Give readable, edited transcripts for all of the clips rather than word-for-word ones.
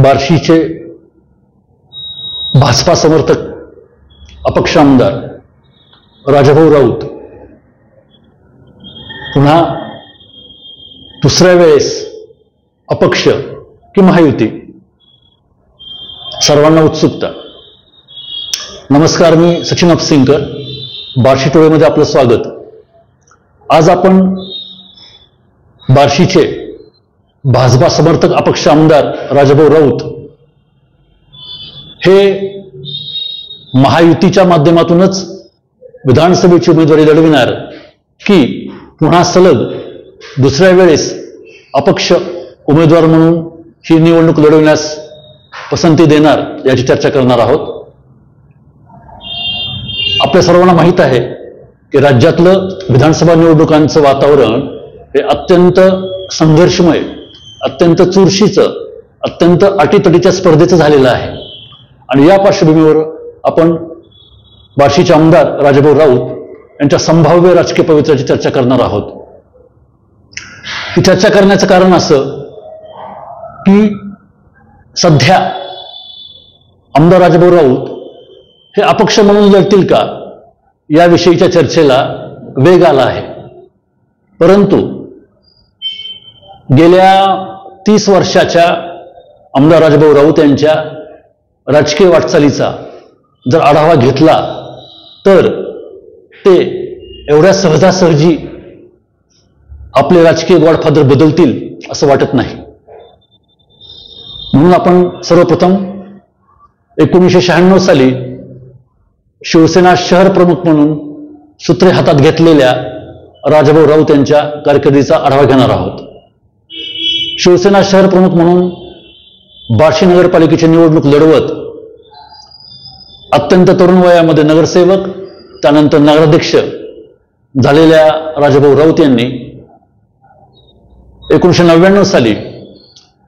बार्शीचे भाजपा समर्थक अपक्ष आमदार राजाभाऊ राऊत पुन्हा दुसऱ्या वेळेस अपक्ष की महायुती, सर्वांना उत्सुकता. नमस्कार, मी सचिन अपसिंकर, बार्शी टोळेमध्ये आपलं स्वागत. आज आपण बार्शीचे भाजपा समर्थक अपक्ष आमदार राजाभाऊ राऊत हे महायुतीच्या माध्यमातूनच विधानसभेची उमेदवारी लढविणार की पुन्हा सलग दुसऱ्या वेळेस अपक्ष उमेदवार म्हणून ही निवडणूक लढविण्यास पसंती देणार याची चर्चा करणार आहोत. आपल्या सर्वांना माहीत आहे की राज्यातलं विधानसभा निवडणुकांचं वातावरण हे अत्यंत संघर्षमय, अत्यंत चुरशीचं, अत्यंत अटीतटीच्या स्पर्धेचं झालेलं आहे. आणि या पार्श्वभूमीवर आपण बार्शीचे आमदार राजाभाऊ राऊत यांच्या संभाव्य राजकीय पवित्र्याची चर्चा करणार आहोत. ही चर्चा करण्याचं कारण असं की सध्या आमदार राजाभाऊ राऊत हे अपक्ष म्हणून लढतील का याविषयीच्या चर्चेला वेग आला आहे. परंतु गेल्या 30 वर्षाच्या आमदार राजाभाऊ राऊत यांच्या राजकीय वाटचालीचा जर आढावा घेतला तर ते एवढ्या सहजासहजी आपले राजकीय गॉडफादर बदलतील असं वाटत नाही. म्हणून आपण सर्वप्रथम 1996 साली शिवसेना शहर प्रमुख म्हणून सूत्रे हातात घेतलेल्या राजाभाऊ राऊत यांच्या कारकिर्दीचा आढावा घेणार आहोत. शिवसेना शहर प्रमुख म्हणून बार्शी नगरपालिकेची निवडणूक लढवत अत्यंत तरुण वयामध्ये नगरसेवक, त्यानंतर नगराध्यक्ष झालेल्या राजाभाऊ राऊत यांनी 1999 साली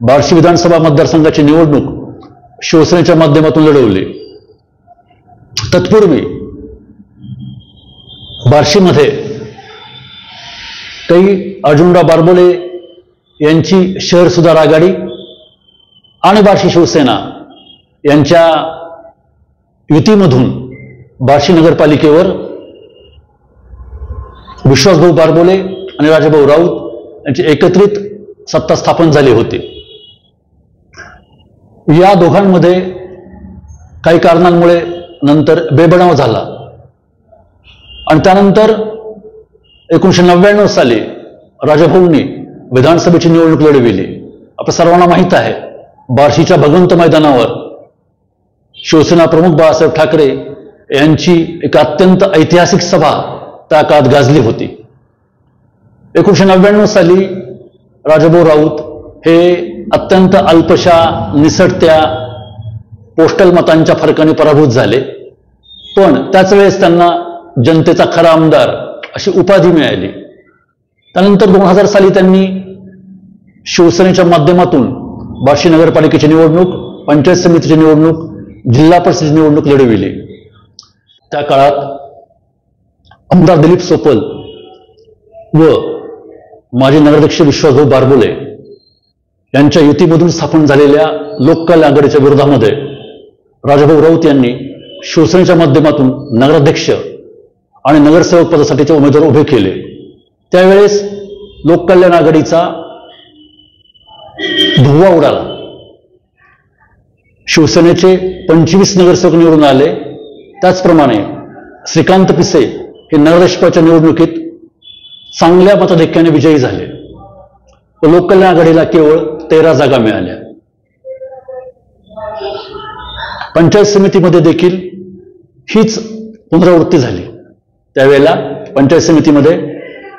बार्शी विधानसभा मतदारसंघाची निवडणूक शिवसेनेच्या माध्यमातून लढवली. तत्पूर्वी बार्शीमध्ये काही अर्जुनराव बारबोले यांची शहर सुधार आघाडी आणि बार्शी शिवसेना यांच्या युतीमधून बार्शी नगरपालिकेवर विश्वासभाऊ बारबोले आणि राजाभाऊ राऊत यांची एकत्रित सत्ता स्थापन झाली होती. या दोघांमध्ये काही कारणांमुळे नंतर बेबनाव झाला आणि त्यानंतर 1999 साली राजाभाऊंनी विधानसभेची निवडणूक लढविली. आपल्या सर्वांना माहीत आहे, बार्शीच्या भगवंत मैदानावर शिवसेना प्रमुख बाळासाहेब ठाकरे यांची एक अत्यंत ऐतिहासिक सभा त्या काळात गाजली होती. 1999 साली राजाभाऊ राऊत हे अत्यंत अल्पशा निसटत्या पोस्टल मतांच्या फरकाने पराभूत झाले, पण त्याच वेळेस त्यांना जनतेचा खरा आमदार अशी उपाधी मिळाली. त्यानंतर 2000 साली त्यांनी शिवसेनेच्या माध्यमातून बार्शी नगरपालिकेची निवडणूक, पंचायत समितीची निवडणूक, जिल्हा परिषदेची निवडणूक लढविली. त्या काळात आमदार दिलीप सोपल व माजी नगराध्यक्ष विश्वासभाऊ बारबोले यांच्या युतीमधून स्थापन झालेल्या लोककल्याण आघाडीच्या विरोधामध्ये राजाभाऊ राऊत यांनी शिवसेनेच्या माध्यमातून नगराध्यक्ष आणि नगरसेवक पदासाठीचे उमेदवार उभे केले. त्यावेळेस लोककल्याण आघाडीचा धुव्वा उडाला. शिवसेनेचे 25 नगरसेवक निवडून आले. त्याचप्रमाणे श्रीकांत पिसे हे नगराध्यक्षपदाच्या निवडणुकीत चांगल्या मताधिक्याने विजयी झाले. लोककल्याण आघाडीला केवळ 13 जागा मिळाल्या. पंचायत समितीमध्ये देखील हीच पुनरावृत्ती झाली. त्यावेळेला पंचायत समितीमध्ये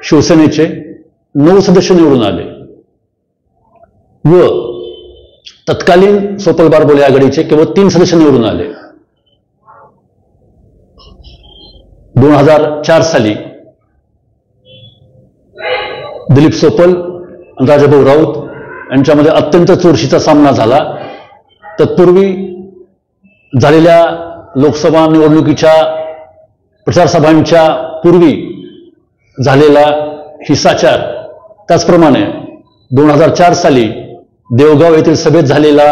शिवसेनेचे 9 सदस्य निवडून आले व तत्कालीन सोपल बारबोले आघाडीचे केवळ 3 सदस्य निवडून आले. 2004 साली दिलीप सोपल आणि राजाभाऊ राऊत यांच्यामध्ये अत्यंत चुरशीचा सामना झाला. तत्पूर्वी झालेल्या लोकसभा निवडणुकीच्या प्रचारसभांच्या पूर्वी झालेला हिंसाचार, त्याचप्रमाणे 2004 साली देवगाव येथील सभेत झालेला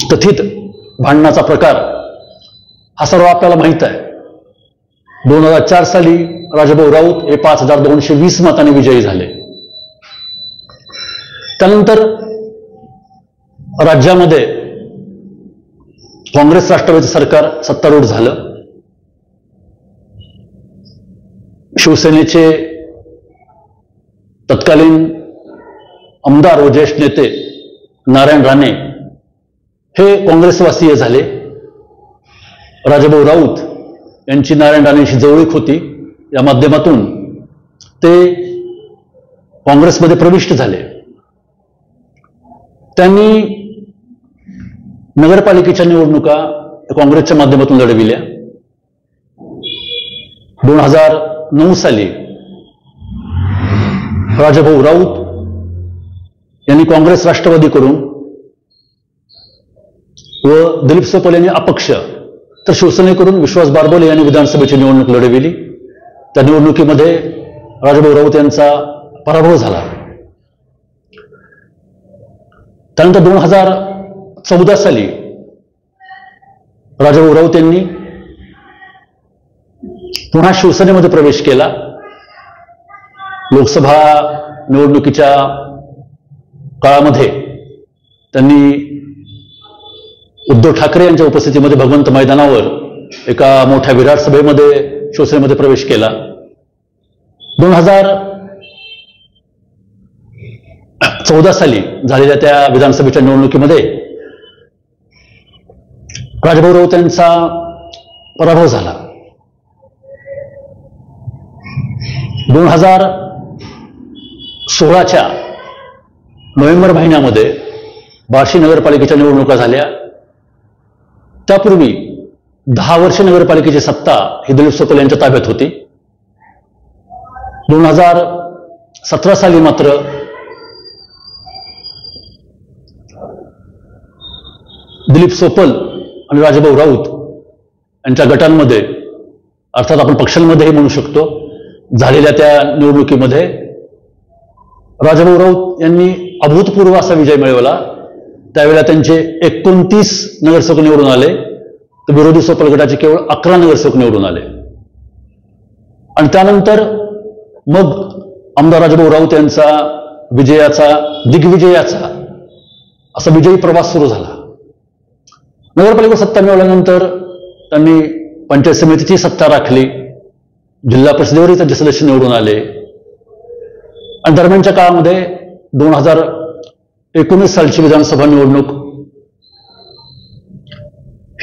कथित भांडणाचा प्रकार हा सर्व आपल्याला माहीत आहे. 2004 साली राजाभाऊ राऊत हे 5220 मतांनी विजयी झाले. त्यानंतर राज्यामध्ये काँग्रेस राष्ट्रवादी सरकार सत्तारूढ झालं. शिवसेनेचे तत्कालीन आमदार व ज्येष्ठ नेते नारायण राणे हे काँग्रेसवासीय झाले. राजाभाऊ राऊत यांची नारायण राणेंशी जवळीक होती. या माध्यमातून ते काँग्रेसमध्ये प्रविष्ट झाले. त्यांनी नगरपालिकेच्या निवडणुका काँग्रेसच्या माध्यमातून लढविल्या. 2009 साली राजाभाऊ राऊत यांनी काँग्रेस राष्ट्रवादी करून व दिलीप सोपल यांनी अपक्ष तर शिवसेनेकडून विश्वास बारबोले यांनी विधानसभेची निवडणूक लढविली. त्या निवडणुकीमध्ये राजाभाऊ राऊत यांचा पराभव झाला. त्यानंतर 2014 साली राजाभाऊ राऊत यांनी पुन्हा शिवसेनेमध्ये प्रवेश केला. लोकसभा निवडणुकीच्या काळामध्ये त्यांनी उद्धव ठाकरे यांच्या उपस्थितीमध्ये भगवंत मैदानावर एका मोठ्या विराट सभेमध्ये शिवसेनेमध्ये प्रवेश केला. 2014 साली झालेल्या त्या विधानसभेच्या निवडणुकीमध्ये राजाभाऊ राऊत यांचा पराभव झाला. 2016च्या नोव्हेंबर महिन्यामध्ये बार्शी नगरपालिकेच्या निवडणुका झाल्या. त्यापूर्वी 10 वर्षे नगरपालिकेची सत्ता ही दिलीप सोपल यांच्या ताब्यात होती. 2017 साली मात्र दिलीप सोपल आणि राजाभाऊ राऊत यांच्या गटांमध्ये, अर्थात आपण पक्षांमध्येही म्हणू शकतो, झालेल्या त्या निवडणुकीमध्ये राजाभाऊ राऊत यांनी अभूतपूर्व असा विजय मिळवला. त्यावेळेला त्यांचे 29 नगरसेवक निवडून आले, तर विरोधी सोपल गटाचे केवळ 11 नगरसेवक निवडून आले. आणि त्यानंतर मग आमदार राजाभाऊ राऊत यांचा दिग्विजयाचा असा विजयी प्रवास सुरू झाला. नगरपालिका सत्ता मिळवल्यानंतर त्यांनी पंचायत समितीची सत्ता राखली. जिल्हा परिषदेवरही त्यांचे सदस्य निवडून आले. आणि दरम्यानच्या काळामध्ये 2019 सालची विधानसभा निवडणूक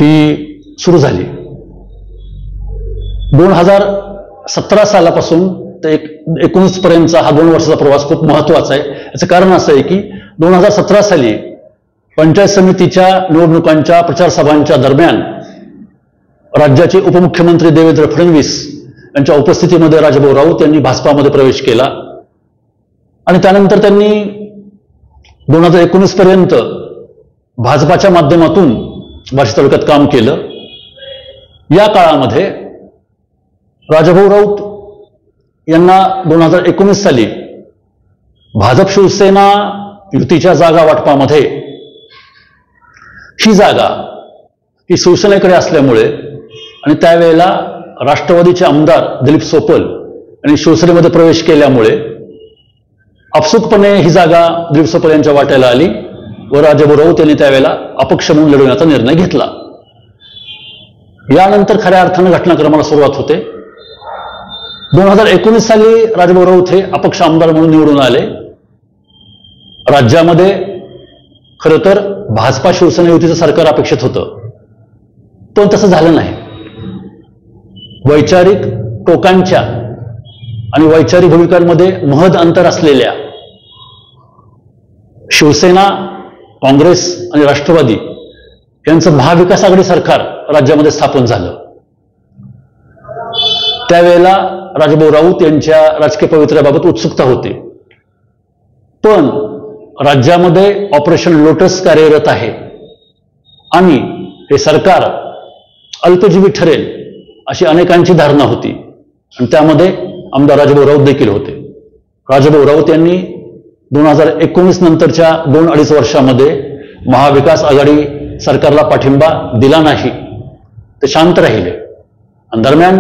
ही सुरू झाली. 2017 सालापासून ते 19 पर्यंतचा हा 2 वर्षाचा प्रवास खूप महत्वाचा आहे. याचं कारण असं आहे की 2017 साली पंचायत समितीच्या निवडणुकांच्या प्रचार सभांच्या दरम्यान राज्याचे उपमुख्यमंत्री देवेंद्र फडणवीस यांच्या उपस्थितीमध्ये राजाभाऊ राऊत यांनी भाजपामध्ये प्रवेश केला. आणि त्यानंतर त्यांनी 2019 पर्यंत भाजपाच्या माध्यमातून बार्शी तालुक्यात काम केलं. या काळामध्ये राजाभाऊ राऊत यांना 2019 साली भाजप शिवसेना युतीच्या जागा वाटपामध्ये ही जागा ही शिवसेनेकडे असल्यामुळे आणि त्यावेळेला राष्ट्रवादीचे आमदार दिलीप सोपल यांनी शिवसेनेमध्ये प्रवेश केल्यामुळे आपसुकपणे ही जागा दिलीप सोपल यांच्या वाट्याला आली व राजाभाऊ राऊत यांनी त्यावेळेला अपक्ष म्हणून लढवण्याचा निर्णय घेतला. यानंतर खऱ्या अर्थानं घटनाक्रमाला सुरुवात होते. 2019 साली राजाभाऊ राऊत हे अपक्ष आमदार म्हणून निवडून आले. राज्यामध्ये खरं तर भाजपा शिवसेना युतीचं सरकार अपेक्षित होतं, पण तसं झालं नाही. वैचारिक टोकांच्या आणि वैचारिक भूमिकांमध्ये महद अंतर असलेल्या शिवसेना, काँग्रेस आणि राष्ट्रवादी यांचं महाविकास आघाडी सरकार राज्यामध्ये स्थापन झालं. त्यावेळेला राजाभाऊ राऊत यांच्या राजकीय पवित्र्याबाबत उत्सुकता होती. पण राज्यामध्ये ऑपरेशन लोटस कार्यरत आहे आणि हे सरकार अल्पजीवी ठरेल अशी अनेकांची धारणा होती आणि त्यामध्ये आमदार राजाभाऊ राऊत देखील होते. राजाभाऊ राऊत यांनी 2019 नंतरच्या 2-2.5 वर्षामध्ये महाविकास आघाडी सरकारला पाठिंबा दिला नाही, ते शांत राहिले. आणि दरम्यान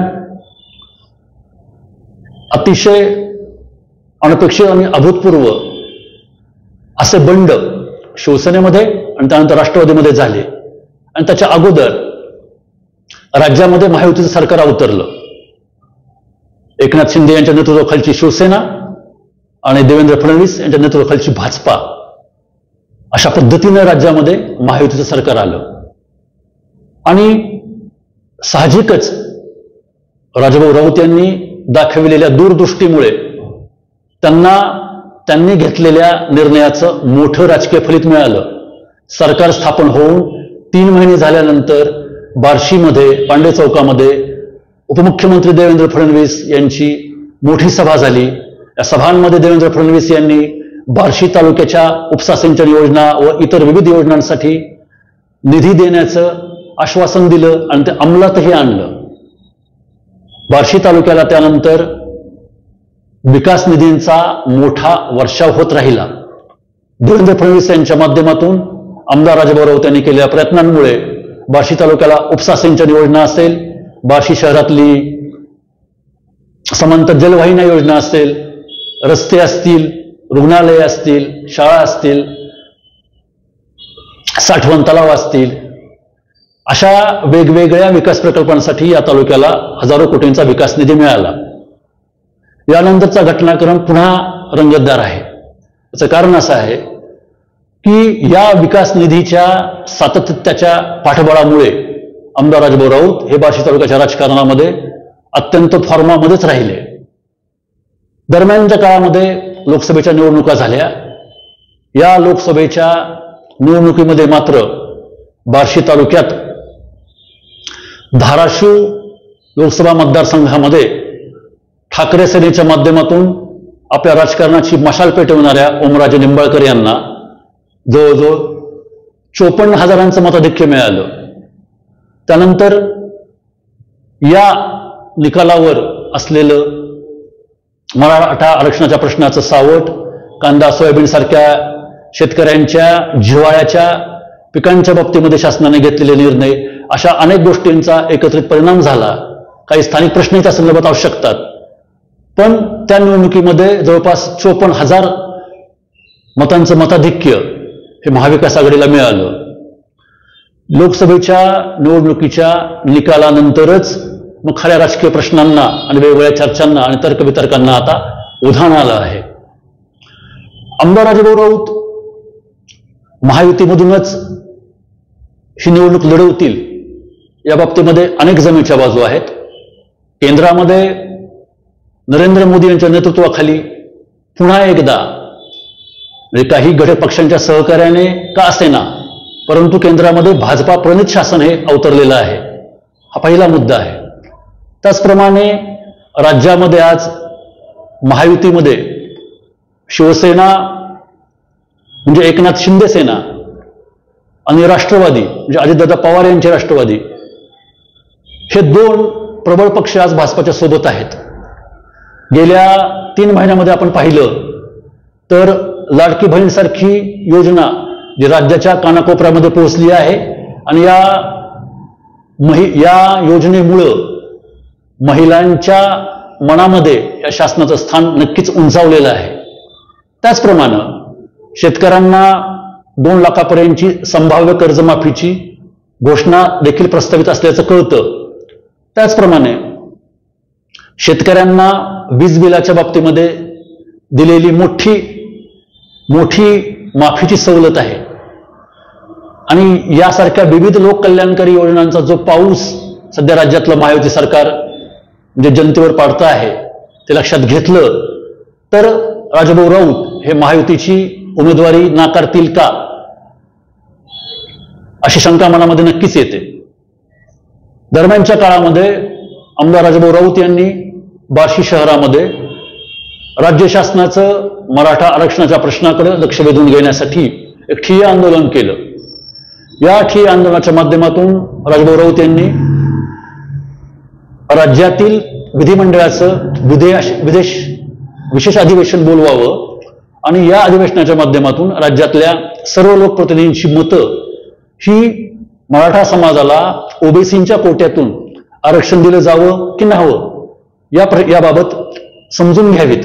अतिशय अनपेक्षित आणि अभूतपूर्व असे बंड शिवसेनेमध्ये आणि त्यानंतर राष्ट्रवादीमध्ये झाले. आणि त्याच्या अगोदर राज्यामध्ये महायुतीचं सरकार अवतरलं. एकनाथ शिंदे यांच्या नेतृत्वाखालची शिवसेना आणि देवेंद्र फडणवीस यांच्या नेतृत्वाखालची भाजपा, अशा पद्धतीने राज्यामध्ये महायुतीचं सरकार आलं. आणि साहजिकच राजाभाऊ राऊत यांनी दाखविलेल्या दूरदृष्टीमुळे त्यांनी घेतलेल्या निर्णयाचं मोठं राजकीय फलित मिळालं. सरकार स्थापन होऊन 3 महिने झाल्यानंतर बार्शीमध्ये, पांडे चौकामध्ये उपमुख्यमंत्री देवेंद्र फडणवीस यांची मोठी सभा झाली. या सभांमध्ये देवेंद्र फडणवीस यांनी बार्शी तालुक्याच्या उपसा सिंचन योजना व इतर विविध योजनांसाठी निधी देण्याचं आश्वासन दिलं आणि ते अंमलातही आणलं. बार्शी तालुक्याला त्यानंतर विकास निधींचा मोठा वर्षाव होत राहिला. देवेंद्र फडणवीस यांच्या माध्यमातून आमदार राजाभाऊ राऊत यांनी केलेल्या प्रयत्नांमुळे बार्शी तालुक्याला उपसा सिंचन योजना असेल, बार्शी शहरातली समांतर जलवाहिन्या योजना असेल, रस्ते असतील, रुग्णालये असतील, शाळा असतील, साठवण तलाव असतील, अशा वेगवेगळ्या विकास प्रकल्पांसाठी या तालुक्याला हजारो कोटींचा विकास निधी मिळाला. यानंतरचा घटनाक्रम पुन्हा रंगतदार आहे. याचं कारण असं आहे की या विकास निधीच्या सातत्याच्या पाठबळामुळे आमदार राजाभाऊ राऊत हे बार्शी तालुक्याच्या राजकारणामध्ये अत्यंत फॉर्मामध्येच राहिले. दरम्यानच्या काळामध्ये लोकसभेच्या निवडणुका झाल्या. या लोकसभेच्या निवडणुकीमध्ये मात्र बार्शी तालुक्यात धाराशिव लोकसभा मतदारसंघामध्ये ठाकरे सेनेच्या माध्यमातून आपल्या राजकारणाची मशाल पेटवणाऱ्या ओमराजे निंबाळकर यांना जवळजवळ 54,000 मताधिक्य मिळालं. त्यानंतर या निकालावर असलेलं मराठा आरक्षणाच्या प्रश्नाचं सावट, कांदा सोयाबीन सारख्या शेतकऱ्यांच्या जिव्हाळ्याच्या पिकांच्या बाबतीमध्ये शासनाने घेतलेले निर्णय, अशा अनेक गोष्टींचा एकत्रित परिणाम झाला. काही स्थानिक प्रश्नही त्या संदर्भात असू शकतात. पण त्या निवडणुकीमध्ये जवळपास 54,000 मतांचं मताधिक्य हे महाविकास आघाडीला मिळालं. लोकसभेच्या निवडणुकीच्या निकालानंतरच मग खऱ्या राजकीय प्रश्नांना आणि वेगवेगळ्या चर्चांना आणि तर्कवितर्कांना आता उधाण आलं आहे. आमदार राजाभाऊ राऊत महायुतीमधूनच ही निवडणूक लढवतील या बाबतीमध्ये अनेक जमेच्या बाजू आहेत. केंद्रामध्ये नरेंद्र मोदी यांच्या नेतृत्वाखाली पुन्हा एकदा काही घटक पक्षांच्या सहकार्याने का असेना, परंतु केंद्रामध्ये भाजपा प्रणित शासन हे अवतरलेलं आहे. हा पहिला मुद्दा आहे. त्याचप्रमाणे राज्यामध्ये आज महायुतीमध्ये शिवसेना म्हणजे एकनाथ शिंदे सेना आणि राष्ट्रवादी म्हणजे अजितदादा पवार यांचे राष्ट्रवादी, हे 2 प्रबळ पक्ष आज भाजपाच्या सोबत आहेत. गेल्या 3 महिन्यामध्ये आपण पाहिलं तर लाडकी बहीणसारखी योजना जी राज्याच्या कानाकोपऱ्यामध्ये पोहोचली आहे आणि या योजनेमुळं महिलांच्या मनामध्ये या शासनाचं स्थान नक्कीच उंचावलेलं आहे. त्याचप्रमाणे शेतकऱ्यांना 2 लाखापर्यंतची संभाव्य कर्जमाफीची घोषणा देखील प्रस्तावित असल्याचं कळतं. त्याचप्रमाणे शेतकऱ्यांना वीज बिलाच्या बाबतीमध्ये दिलेली मोठी माफीची सवलत आहे. आणि यासारख्या विविध लोककल्याणकारी योजनांचा जो पाऊस सध्या राज्यातलं महायुती सरकार म्हणजे जनतेवर पाडतं आहे, ते लक्षात घेतलं तर राजाभाऊ राऊत हे महायुतीची उमेदवारी नाकारतील का, अशी शंका मनामध्ये नक्कीच येते. दरम्यानच्या काळामध्ये आमदार राजाभाऊ राऊत यांनी बार्शी शहरामध्ये राज्य शासनाचं मराठा आरक्षणाच्या प्रश्नाकडे लक्ष वेधून घेण्यासाठी एक ठिय्या आंदोलन केलं. या ठिय्या आंदोलनाच्या माध्यमातून राजाभाऊ राऊत यांनी राज्यातील विधिमंडळाचं विशेष अधिवेशन बोलवावं आणि या अधिवेशनाच्या माध्यमातून राज्यातल्या सर्व लोकप्रतिनिधींची मतं ही मराठा समाजाला ओबीसींच्या कोट्यातून आरक्षण दिलं जावं की नाही याबाबत समजून घ्यावीत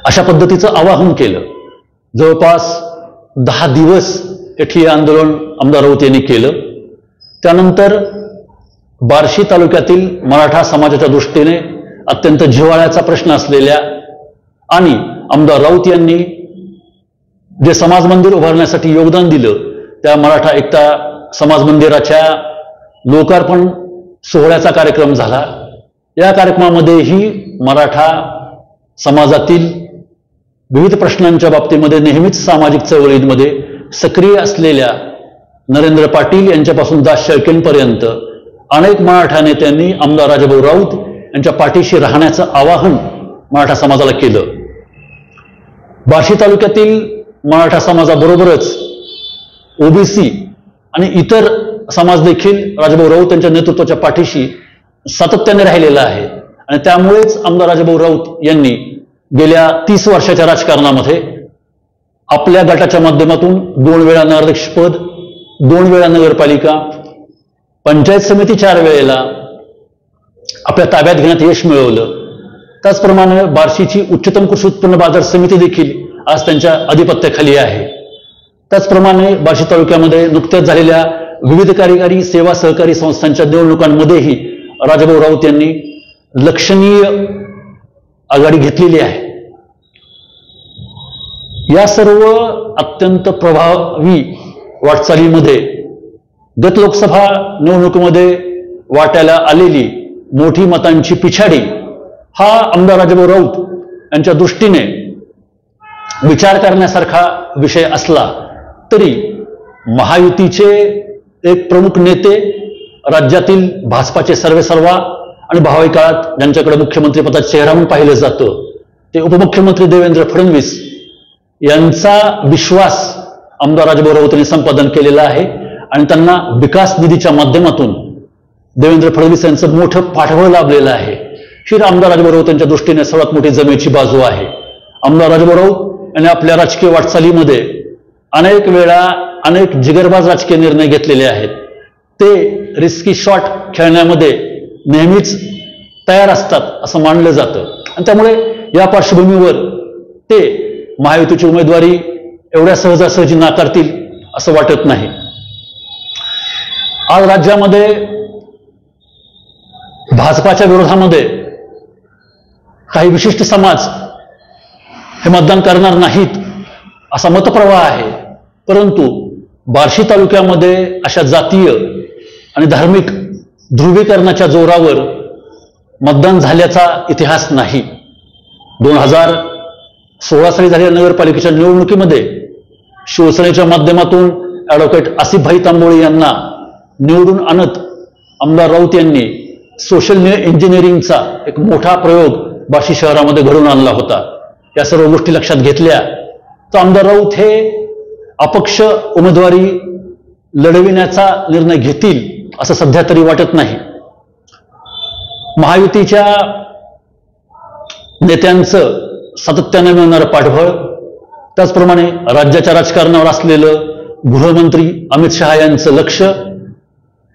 अशा पद्धतीचं आवाहन केलं. जवळपास 10 दिवस हे ठिय्या आंदोलन आमदार राऊत यांनी केलं. त्यानंतर बार्शी तालुक्यातील मराठा समाजाच्या दृष्टीने अत्यंत जिव्हाळ्याचा प्रश्न असलेल्या आणि आमदार राऊत यांनी जे समाज मंदिर उभारण्यासाठी योगदान दिलं त्या मराठा एकता समाज मंदिराच्या लोकार्पण सोहळ्याचा कार्यक्रम झाला. या कार्यक्रमामध्येही मराठा समाजातील विविध प्रश्नांच्या बाबतीमध्ये नेहमीच सामाजिक चळवळींमध्ये सक्रिय असलेल्या नरेंद्र पाटील यांच्यापासून दास शेळकेंपर्यंत अनेक मराठा नेत्यांनी आमदार राजाभाऊ राऊत यांच्या पाठीशी राहण्याचं आवाहन मराठा समाजाला केलं. बार्शी तालुक्यातील मराठा समाजाबरोबरच ओबीसी आणि इतर समाज देखील राजाभाऊ राऊत यांच्या नेतृत्वाच्या पाठीशी सातत्याने राहिलेला आहे आणि त्यामुळेच आमदार राजाभाऊ राऊत यांनी गेल्या 30 वर्षाच्या राजकारणामध्ये आपल्या गटाच्या माध्यमातून 2 वेळा नगराध्यक्षपद, 2 वेळा नगरपालिका, पंचायत समिती 4 वेळेला आपल्या ताब्यात घेण्यात यश मिळवलं. त्याचप्रमाणे बार्शीची उच्चतम कृषी उत्पन्न बाजार समिती देखील आज त्यांच्या अधिपत्याखाली आहे. त्याचप्रमाणे बार्शी तालुक्यामध्ये नुकत्याच झालेल्या विविध कार्यकारी सेवा सहकारी संस्थांच्या निवडणुकांमध्येही राजाभाऊ राऊत यांनी लक्षणीय आघाडी घेतलेली आहे. या सर्व अत्यंत प्रभावी वाटचालीमध्ये गत लोकसभा निवडणुकीमध्ये वाट्याला आलेली मोठी मतांची पिछाडी हा आमदार राजाभाऊ राऊत यांच्या दृष्टीने विचार करण्यासारखा विषय असला तरी महायुतीचे एक प्रमुख नेते, राज्यातील भाजपाचे सर्वेसर्वा आणि भावी काळात ज्यांच्याकडे मुख्यमंत्रीपदाचा चेहरा म्हणून पाहिलं जातं ते उपमुख्यमंत्री देवेंद्र फडणवीस यांचा विश्वास आमदार राजाभाऊ राऊत यांनी संपादन केलेला आहे आणि त्यांना विकास निधीच्या माध्यमातून देवेंद्र फडणवीस यांचं मोठं पाठबळ लाभलेलं आहे. ही आमदार राजाभाऊ राऊत यांच्या दृष्टीने सर्वात मोठी जमेची बाजू आहे. आमदार राजाभाऊ राऊत यांनी आपल्या राजकीय वाटचालीमध्ये अनेक वेळा अनेक जिगरबाज राजकीय निर्णय घेतलेले आहेत. ते रिस्की शॉट खेळण्यामध्ये नेहमीच तयार असतात असं मानलं जातं आणि त्यामुळे या पार्श्वभूमीवर ते महायुतीची उमेदवारी एवढ्या सहजासहजी नाकारतील असं वाटत नाही. आज राज्यामध्ये भाजपाच्या विरोधामध्ये काही विशिष्ट समाज हे मतदान करणार नाहीत असा मतप्रवाह आहे, परंतु बार्शी तालुक्यामध्ये अशा जातीय आणि धार्मिक ध्रुवीकरणाच्या जोरावर मतदान झाल्याचा इतिहास नाही. 2016 साली झालेल्या नगरपालिकेच्या निवडणुकीमध्ये शिवसेनेच्या माध्यमातून ॲडव्होकेट आसिफभाई तांबोळी यांना निवडून आणत आमदार राऊत यांनी सोशल इंजिनिअरिंगचा एक मोठा प्रयोग बार्शी शहरामध्ये घडवून आणला होता. या सर्व गोष्टी लक्षात घेतल्या तर आमदार राऊत हे अपक्ष उमेदवारी लढविण्याचा निर्णय घेतील असं सध्या तरी वाटत नाही. महायुतीच्या नेत्यांचं सातत्याने मिळणारं पाठबळ, त्याचप्रमाणे राज्याच्या राजकारणावर असलेलं गृहमंत्री अमित शहा यांचं लक्ष,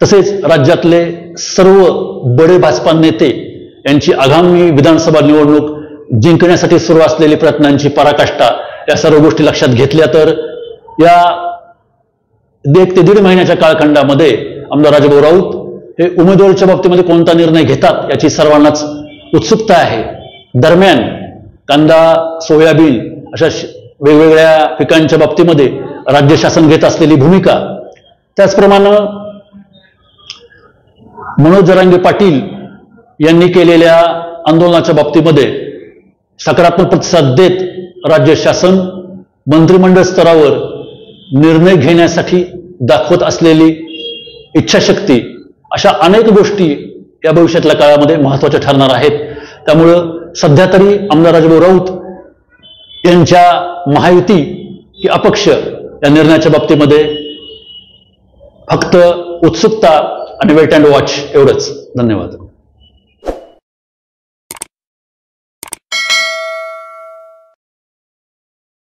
तसेच राज्यातले सर्व बडे भाजपा नेते यांची आगामी विधानसभा निवडणूक जिंकण्यासाठी सुरू असलेली प्रयत्नांची पराकाष्ठा या सर्व गोष्टी लक्षात घेतल्या तर या 1 ते 1.5 महिन्याच्या कालखंडामध्ये आमदार राजाभाऊ राऊत हे उमेदवारीच्या बाबतीमध्ये कोणता निर्णय घेतात याची सर्वांनाच उत्सुकता आहे. दरम्यान कांदा, सोयाबीन अशा वेगवेगळ्या पिकांच्या बाबतीमध्ये राज्य शासन घेत असलेली भूमिका, त्याचप्रमाणे मनोज जरांगे पाटील यांनी केलेल्या आंदोलनाच्या बाबतीमध्ये सकारात्मक प्रतिसाद देत राज्य शासन मंत्रिमंडळ स्तरावर निर्णय घेण्यासाठी दाखवत असलेली इच्छाशक्ती, अशा अनेक गोष्टी या भविष्यातल्या काळामध्ये महत्त्वाच्या ठरणार आहेत. त्यामुळं सध्या तरी आमदार राजाभाऊ राऊत यांच्या महायुती की अपक्ष या निर्णयाच्या बाबतीमध्ये फक्त उत्सुकता आणि वेट अँड वॉच एवढंच. धन्यवाद.